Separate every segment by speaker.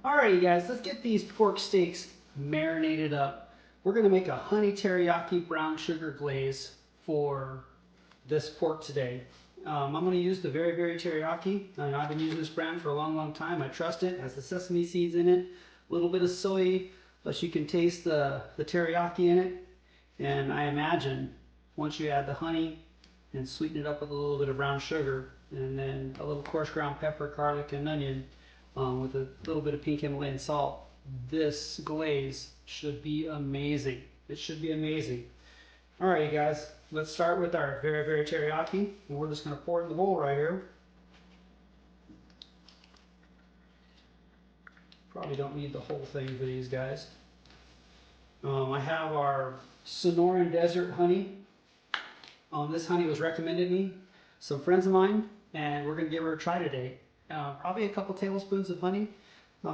Speaker 1: Alright, guys, let's get these pork steaks marinated up. We're going to make a honey teriyaki brown sugar glaze for this pork today. I'm going to use the very teriyaki. I've been using this brand for a long time. I trust it. It has the sesame seeds in it, a little bit of soy, but you can taste the teriyaki in it. And I imagine once you add the honey and sweeten it up with a little bit of brown sugar, and then a little coarse ground pepper, garlic, and onion, with a little bit of pink Himalayan salt, this glaze should be amazing. It should be amazing. All right, you guys, let's start with our very teriyaki, and we're just going to pour it in the bowl right here. Probably don't need the whole thing for these guys. I have our Sonoran Desert honey. This honey was recommended me, some friends of mine, and we're going to give her a try today. Probably a couple tablespoons of honey,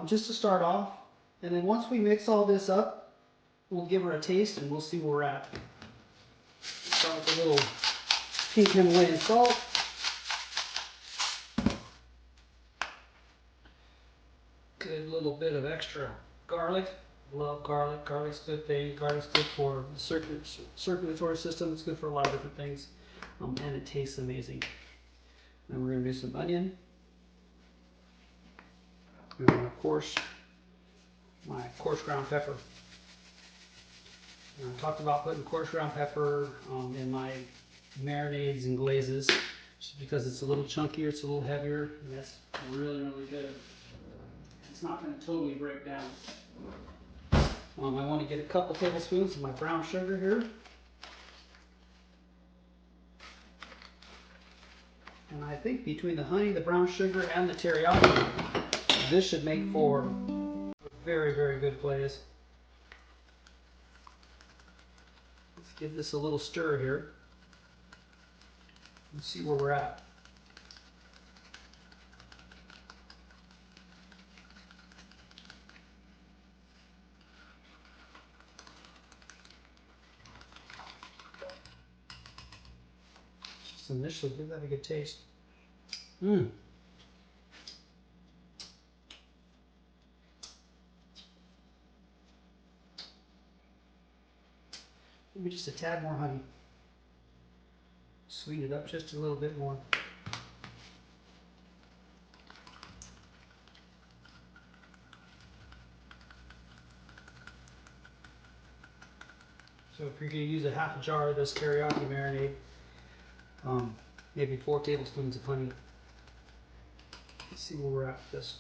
Speaker 1: just to start off. And then once we mix all this up, we'll give her a taste and we'll see where we're at. Start with a little pink Himalayan salt. Good little bit of extra garlic. Love garlic. Garlic's a good thing. Garlic's good for the circulatory system. It's good for a lot of different things. And it tastes amazing. Then we're going to do some onion. And then, of course, my coarse ground pepper. I talked about putting coarse ground pepper in my marinades and glazes, just because it's a little chunkier, it's a little heavier, and that's really good. It's not going to totally break down. I want to get a couple tablespoons of my brown sugar here. And I think between the honey, the brown sugar, and the teriyaki, this should make for a very good glaze. Let's give this a little stir here and see where we're at. Just initially give that a good taste. Maybe just a tad more honey. Sweeten it up just a little bit more. So if you're going to use a half a jar of this teriyaki marinade, maybe 4 tablespoons of honey. Let's see where we're at with this.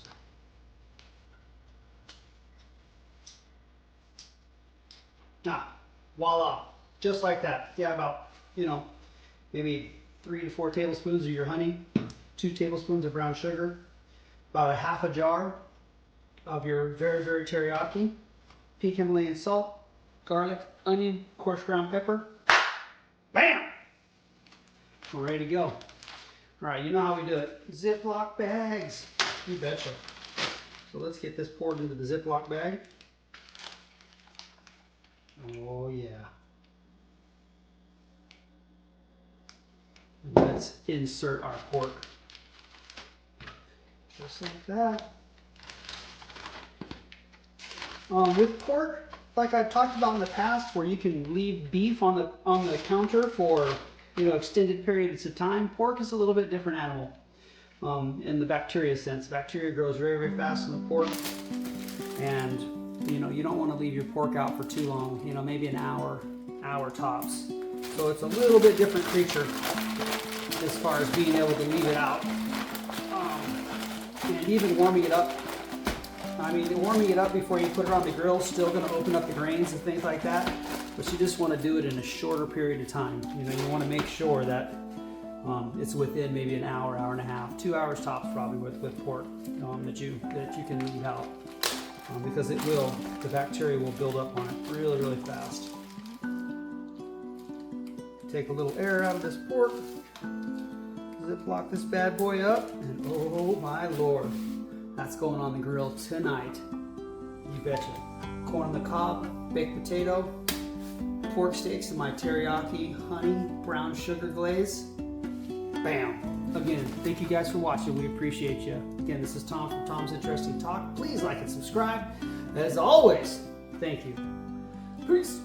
Speaker 1: Voila, just like that. Yeah, about, maybe 3 to 4 tablespoons of your honey, 2 tablespoons of brown sugar, about a half a jar of your very teriyaki, pink Himalayan salt, garlic, onion, coarse ground pepper. Bam! We're ready to go. All right, you know how we do it. Ziploc bags. You betcha. So let's get this poured into the Ziploc bag. Oh yeah. Let's insert our pork. Just like that. With pork, like I've talked about in the past, where you can leave beef on the counter for extended periods of time, pork is a little bit different animal. In the bacteria sense, bacteria grows very fast in the pork, and you don't want to leave your pork out for too long, maybe an hour tops. So it's a little bit different creature as far as being able to leave it out. And even warming it up, warming it up before you put it on the grill is still going to open up the grains and things like that, but you just want to do it in a shorter period of time. You want to make sure that it's within maybe an hour and a half, 2 hours tops probably with pork that you can leave out. Because the bacteria will build up on it really fast. Take a little air out of this pork, Ziploc this bad boy up, and oh my lord, that's going on the grill tonight. You betcha. Corn on the cob, baked potato, pork steaks in my teriyaki honey brown sugar glaze. Bam! Again, thank you guys for watching. We appreciate you. Again, this is Tom from Tom's Interesting Talk. Please like and subscribe. As always, thank you. Peace.